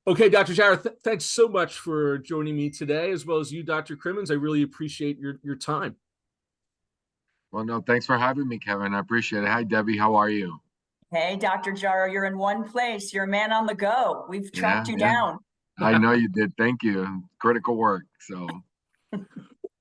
Okay, Dr. Jara, thanks so much for joining me today, as well as you, Dr. Crimmins. I really appreciate your time. Well, no, thanks for having me, Kevin. I appreciate it. Hi, Debbie. How are you? Hey, Dr. Jara, you're in one place. You're a man on the go. We've Yeah, tracked you yeah. down. I know you did. Thank you. Critical work. So,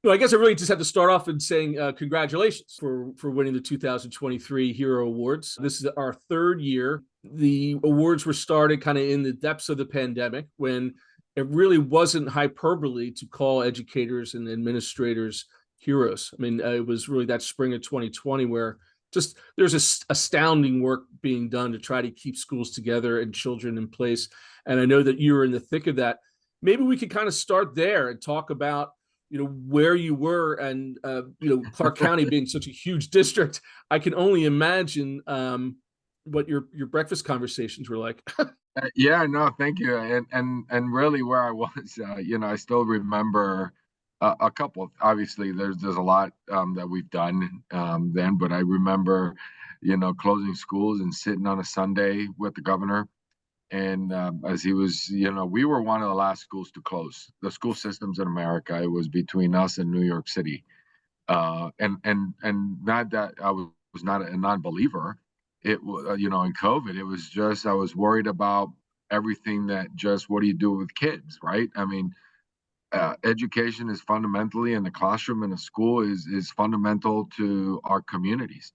Well, I guess I really just have to start off in saying congratulations for winning the 2023 Hero Awards. This is our third year. The awards were started kind of in the depths of the pandemic when it really wasn't hyperbole to call educators and administrators heroes. I mean, it was really that spring of 2020 where just there's astounding work being done to try to keep schools together and children in place. And I know that you were in the thick of that. Maybe we could kind of start there and talk about where you were, and Clark County being such a huge district, I can only imagine what your breakfast conversations were like. yeah, no, thank you. And really where I was, I still remember a couple. Obviously, there's a lot that we've done then, but I remember, closing schools and sitting on a Sunday with the governor. And as he was, we were one of the last schools to close. The school systems in America, it was between us and New York City. And not that I was not a non-believer. It was, in COVID, it was just I was worried about everything that just what do you do with kids, right? I mean, education is fundamentally in the classroom in a school is fundamental to our communities,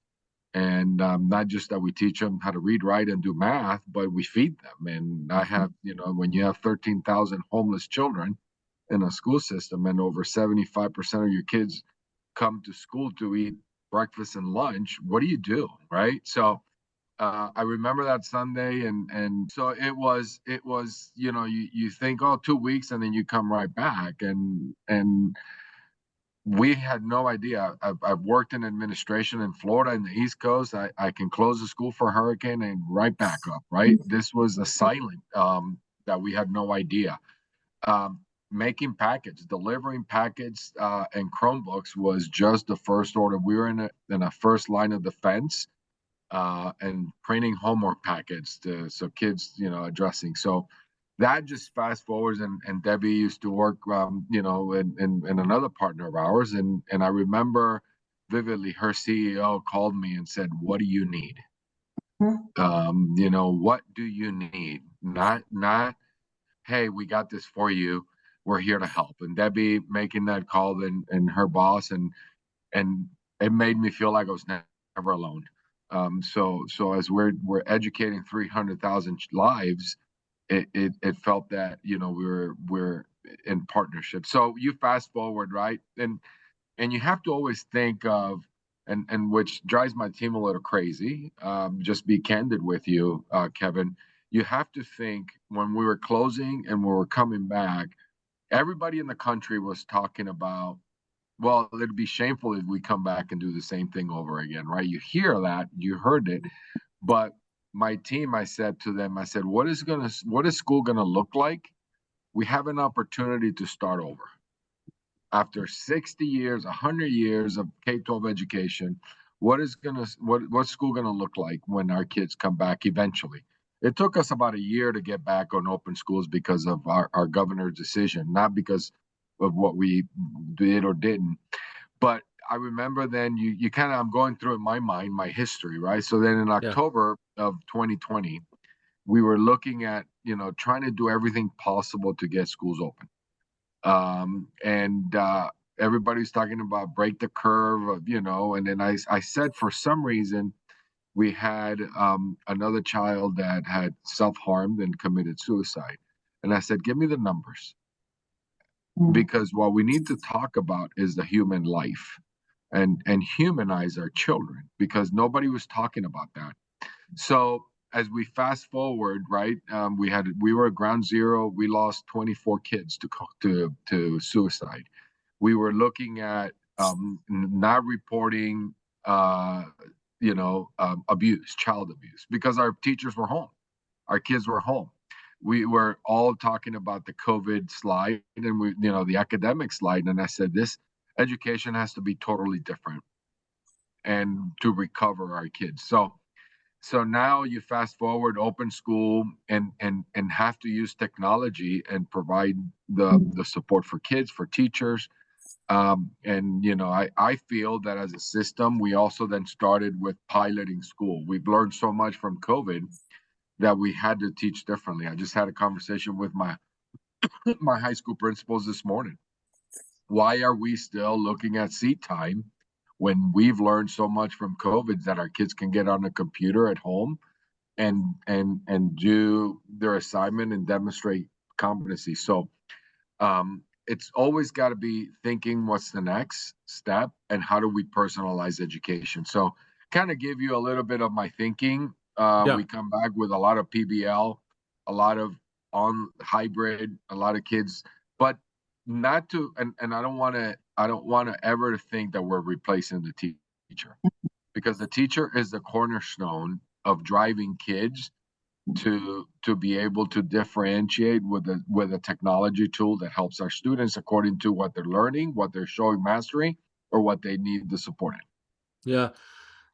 and not just that we teach them how to read, write, and do math, but we feed them. And I have, when you have 13,000 homeless children in a school system, and over 75% of your kids come to school to eat breakfast and lunch, what do, right? So I remember that Sunday, and so it was you think, oh, 2 weeks, and then you come right back, and we had no idea. I've worked in administration in Florida in the East Coast. I can close the school for a hurricane and right back up, right? This was a silent that we had no idea. Making packets, delivering packets and Chromebooks was just the first order. We were in a first line of defense and printing homework packets so kids, addressing. So that just fast forwards, and Debbie used to work, in another partner of ours, and I remember vividly her CEO called me and said, "What do you need? What do you need? Not, hey, we got this for you. We're here to help." And Debbie making that call, and her boss, and it made me feel like I was never alone. So as we're educating 300,000 lives, it felt that we're in partnership. So you fast forward, right, and you have to always think of, and which drives my team a little crazy. Just be candid with you, Kevin. You have to think when we were closing and we were coming back, everybody in the country was talking about, well, it'd be shameful if we come back and do the same thing over again, right? You hear that, you heard it, but my team, I said to them, I said, what is school gonna look like? We have an opportunity to start over. After 60 years, 100 years of K-12 education, what's school gonna look like when our kids come back eventually? It took us about a year to get back on open schools because of our governor's decision, not because of what we did or didn't. But I remember then you kind of, I'm going through in my mind my history, right? So then in Yeah. October of 2020, we were looking at, trying to do everything possible to get schools open. And everybody's talking about break the curve of, and then I said for some reason we had another child that had self-harmed and committed suicide. And I said, give me the numbers, because what we need to talk about is the human life and humanize our children, because nobody was talking about that. So as we fast forward, right, we were at ground zero. We lost 24 kids to suicide. We were looking at not reporting, abuse, child abuse, because our teachers were home, our kids were home. We were all talking about the COVID slide, and the academic slide. And I said, this education has to be totally different and to recover our kids. So So now you fast forward open school and have to use technology and provide the support for kids, for teachers. And I feel that as a system, we also then started with piloting school. We've learned so much from COVID that we had to teach differently. I just had a conversation with my my high school principals this morning. Why are we still looking at seat time when we've learned so much from COVID that our kids can get on a computer at home and do their assignment and demonstrate competency? So it's always got to be thinking what's the next step and how do we personalize education. So kind of give you a little bit of my thinking. We come back with a lot of PBL, a lot of on hybrid, a lot of kids, but not to, and I don't want to ever to think that we're replacing the teacher, because the teacher is the cornerstone of driving kids to be able to differentiate with a technology tool that helps our students according to what they're learning, what they're showing mastery, or what they need the support in. Yeah.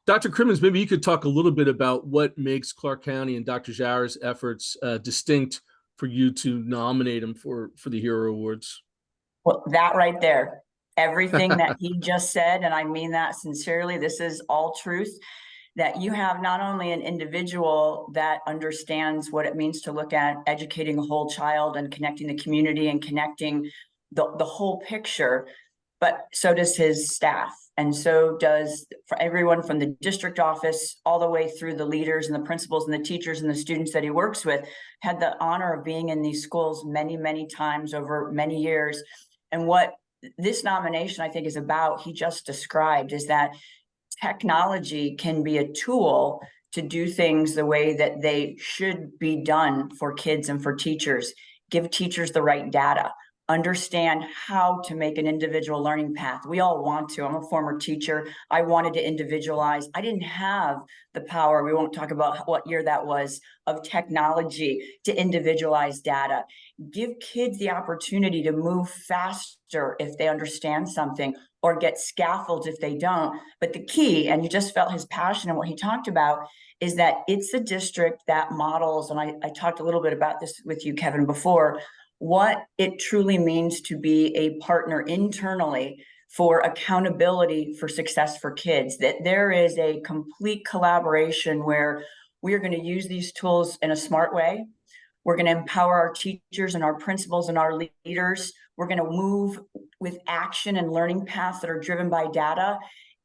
Dr. Crimmins, maybe you could talk a little bit about what makes Clark County and Dr. Jara's efforts distinct for you to nominate him for the Hero Awards. Well, that right there, everything that he just said, and I mean that sincerely, this is all truth, that you have not only an individual that understands what it means to look at educating a whole child and connecting the community and connecting the whole picture, but so does his staff. And so does for everyone from the district office all the way through the leaders and the principals and the teachers and the students that he works with. Had the honor of being in these schools many, many times over many years. And what this nomination, I think, is about, he just described, is that technology can be a tool to do things the way that they should be done for kids and for teachers. Give teachers the right data, understand how to make an individual learning path. We all want to. I'm a former teacher. I wanted to individualize. I didn't have the power, we won't talk about what year that was, of technology to individualize data. Give kids the opportunity to move faster if they understand something, or get scaffolds if they don't. But the key, and you just felt his passion and what he talked about, is that it's a district that models, and I talked a little bit about this with you, Kevin, before, what it truly means to be a partner internally for accountability for success for kids, that there is a complete collaboration where we are going to use these tools in a smart way. We're going to empower our teachers and our principals and our leaders. We're going to move with action and learning paths that are driven by data.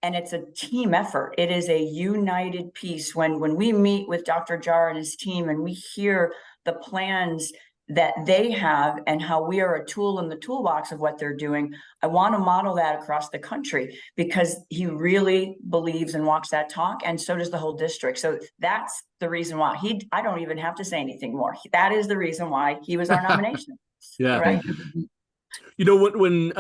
And it's a team effort. It is a united piece. When we meet with Dr. Jara and his team and we hear the plans that they have and how we are a tool in the toolbox of what they're doing, I want to model that across the country, because he really believes and walks that talk, and so does the whole district. So that's the reason why I don't even have to say anything more. That is the reason why he was our nomination. Yeah. Right. You know, when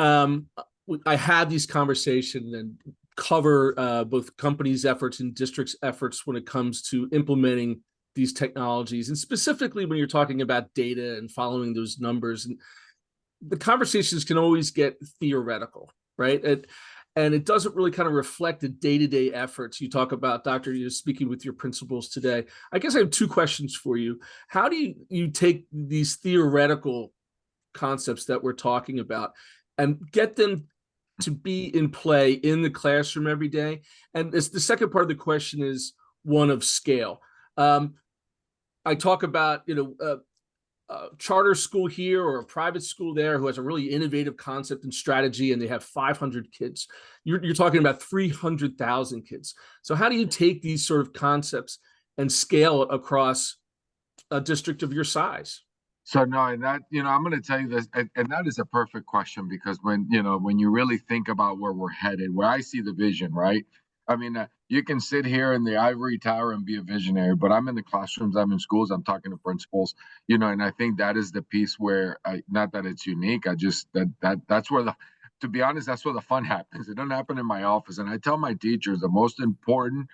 I have these conversations and cover both companies' efforts and districts' efforts when it comes to implementing these technologies, and specifically when you're talking about data and following those numbers, and the conversations can always get theoretical, right? And it doesn't really kind of reflect the day-to-day efforts. You talk about, Doctor, you're speaking with your principals today. I guess I have two questions for you. How do you take these theoretical concepts that we're talking about and get them to be in play in the classroom every day? And the second part of the question is one of scale. I talk about, charter school here or a private school there who has a really innovative concept and strategy, and they have 500 kids. You're talking about 300,000 kids. So how do you take these sort of concepts and scale it across a district of your size? So no, and that, I'm going to tell you this, and that is a perfect question, because when you really think about where we're headed, where I see the vision, right? I mean, you can sit here in the ivory tower and be a visionary, but I'm in the classrooms, I'm in schools, I'm talking to principals, and I think that is the piece where, not that it's unique, I just, that's where to be honest, that's where the fun happens. It doesn't happen in my office. And I tell my teachers the most important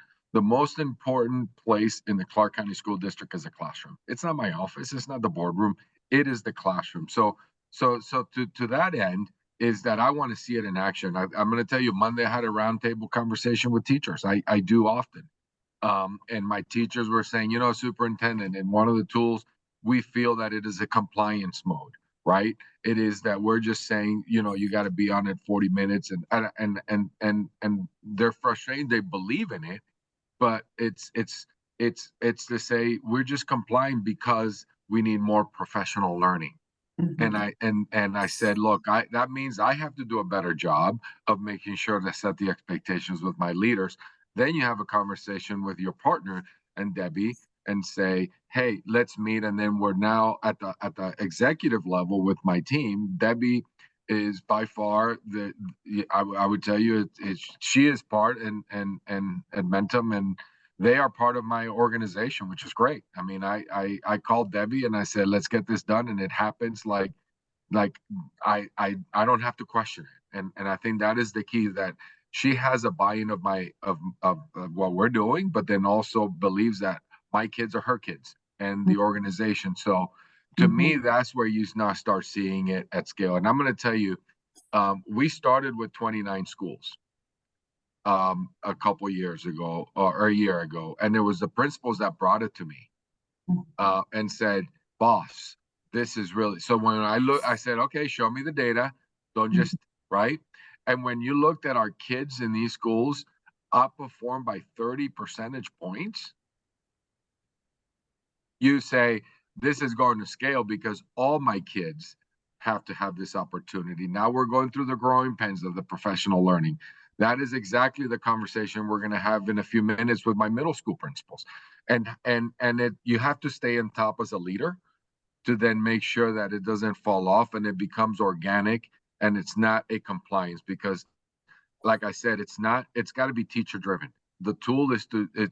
place in the Clark County School District is the classroom. It's not my office. It's not the boardroom. It is the classroom. So to that end is that I want to see it in action. I'm going to tell you, Monday I had a roundtable conversation with teachers. I do often. And my teachers were saying, you know, superintendent, in one of the tools, we feel that it is a compliance mode, right? It is that we're just saying, you know, you got to be on it 40 minutes, and they're frustrated. They believe in it, but it's to say we're just complying because we need more professional learning. And I said, look, that means I have to do a better job of making sure to set the expectations with my leaders. Then you have a conversation with your partner and Debbie and say, hey, let's meet. And then we're now at the executive level with my team. Debbie is by far I would tell you she is part and Edmentum, and they are part of my organization, which is great. I mean, I called Debbie and I said, let's get this done, and it happens like I don't have to question it, and I think that is the key, that she has a buy-in of what we're doing, but then also believes that my kids are her kids and the organization. So to me, that's where you now start seeing it at scale. And I'm going to tell you, we started with 29 schools a couple years ago, or a year ago, and there was the principals that brought it to me and said, boss, this is really, so when I said, okay, show me the data, don't just, right? And when you looked at our kids in these schools outperformed by 30 percentage points, you say, this is going to scale because all my kids have to have this opportunity. Now we're going through the growing pains of the professional learning. That is exactly the conversation we're going to have in a few minutes with my middle school principals. And you have to stay on top as a leader to then make sure that it doesn't fall off and it becomes organic and it's not a compliance, because like I said, it's got to be teacher driven. The tool is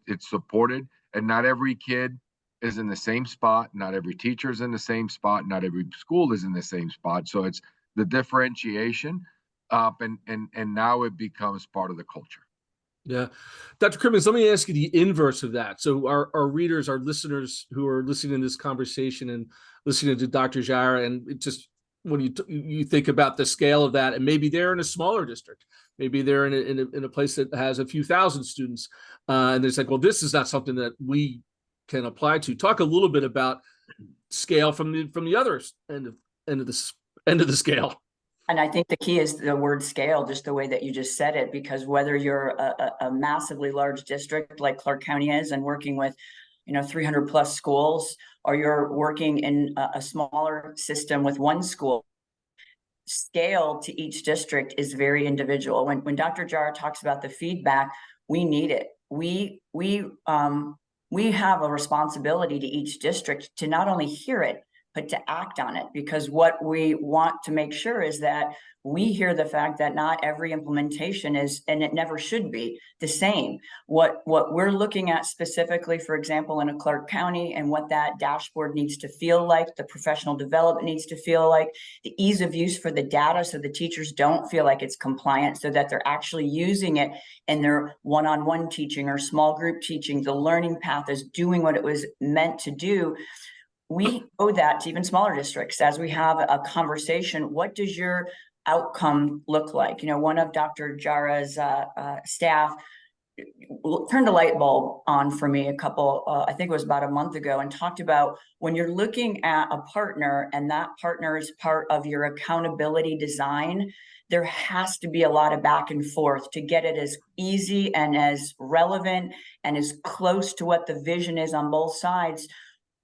it's supported, and not every kid is in the same spot. Not every teacher is in the same spot. Not every school is in the same spot. So it's the differentiation up, and now it becomes part of the culture. Yeah. Dr. Crimmins, let me ask you the inverse of that. So our readers, our listeners who are listening to this conversation and listening to Dr. Jara, and it just, when you think about the scale of that, and maybe they're in a smaller district, maybe they're in a place that has a few thousand students, and it's like, well, this is not something that we can apply to. Talk a little bit about scale from the other end of the scale. And I think the key is the word scale, just the way that you just said it, because whether you're a massively large district like Clark County is and working with, 300 plus schools, or you're working in a smaller system with one school, scale to each district is very individual. When Dr. Jara talks about the feedback, we need it. We have a responsibility to each district to not only hear it, but to act on it, because what we want to make sure is that we hear the fact that not every implementation is, and it never should be, the same. What we're looking at specifically, for example, in a Clark County, and what that dashboard needs to feel like, the professional development needs to feel like, the ease of use for the data so the teachers don't feel like it's compliant, so that they're actually using it in their one-on-one teaching or small group teaching. The learning path is doing what it was meant to do. We owe that to even smaller districts. As we have a conversation, what does your outcome look like? One of Dr. Jara's staff turned a light bulb on for me I think it was about a month ago, and talked about when you're looking at a partner and that partner is part of your accountability design, there has to be a lot of back and forth to get it as easy and as relevant and as close to what the vision is on both sides.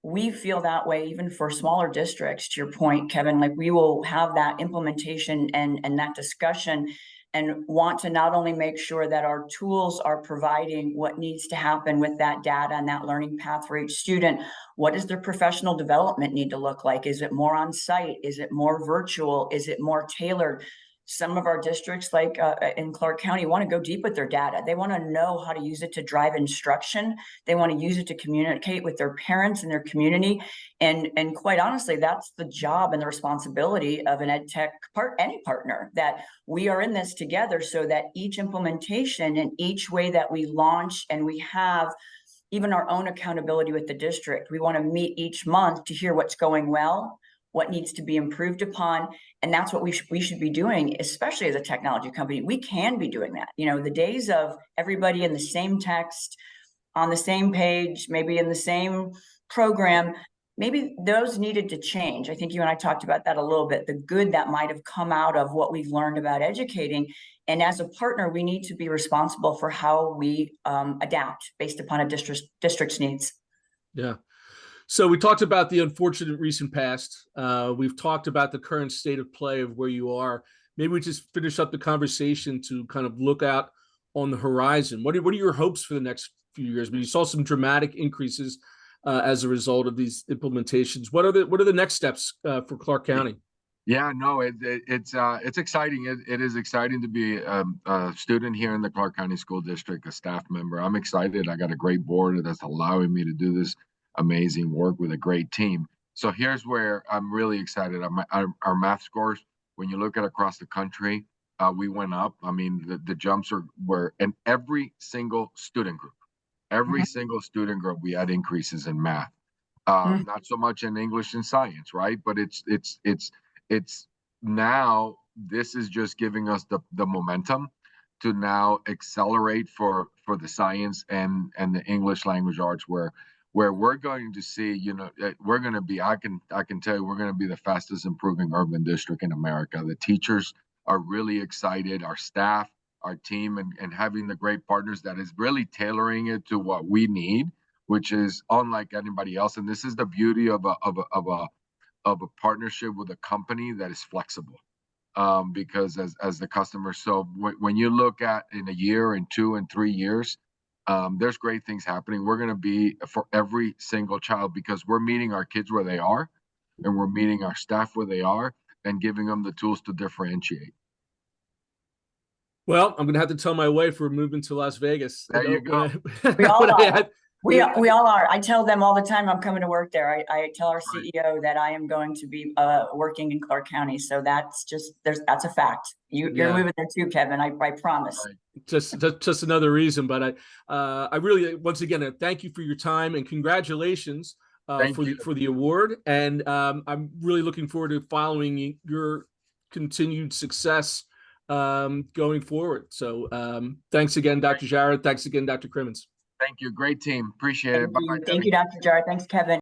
We feel that way even for smaller districts, to your point, Kevin. Like, we will have that implementation and that discussion, and want to not only make sure that our tools are providing what needs to happen with that data and that learning path for each student. What does their professional development need to look like? Is it more on site? Is it more virtual? Is it more tailored? Some of our districts, like in Clark County, want to go deep with their data. They want to know how to use it to drive instruction. They want to use it to communicate with their parents and their community. And quite honestly, that's the job and the responsibility of an edtech any partner, that we are in this together, so that each implementation and each way that we launch, and we have even our own accountability with the district. We want to meet each month to hear what's going well, what needs to be improved upon. And that's what we should be doing, especially as a technology company. We can be doing that. The days of everybody in the same text, on the same page, maybe in the same program, maybe those needed to change. I think you and I talked about that a little bit, the good that might have come out of what we've learned about educating. And as a partner, we need to be responsible for how we adapt based upon a district's needs. Yeah. So we talked about the unfortunate recent past. We've talked about the current state of play of where you are. Maybe we just finish up the conversation to kind of look out on the horizon. What are your hopes for the next few years? I mean, you saw some dramatic increases as a result of these implementations. What are the next steps for Clark County? Yeah, no, it's exciting. It is exciting to be a student here in the Clark County School District, a staff member. I'm excited. I got a great board that's allowing me to do this amazing work with a great team. So here's where I'm really excited. Our math scores, when you look at across the country, we went up. I mean, the jumps were in every single student group. Every single student group, we had increases in math. Not so much in English and science, right? But it's now, this is just giving us the momentum to now accelerate for the science and the English language arts, where we're going to see, you know, we're going to be, I can tell you, we're going to be the fastest improving urban district in America. The teachers are really excited, our staff, our team, and having the great partners that is really tailoring it to what we need, which is unlike anybody else. And this is the beauty of a partnership with a company that is flexible, because as the customer, so when you look at in a year and 2 and 3 years, there's great things happening. We're going to be for every single child, because we're meeting our kids where they are, and we're meeting our staff where they are, and giving them the tools to differentiate. Well, I'm going to have to tell my wife we're moving to Las Vegas. There you go. We all are. We all are. I tell them all the time I'm coming to work there. I tell our CEO that I am going to be working in Clark County. So that's a fact. You're moving there too, Kevin. I promise. Right. Just another reason. But I really, once again, thank you for your time and congratulations for the award. And I'm really looking forward to following your continued success going forward. So thanks again, Dr. Jara. Thanks again, Dr. Crimmins. Thank you. Great team. Appreciate it. Bye. Thank you, Dr. Jara. Thanks, Kevin.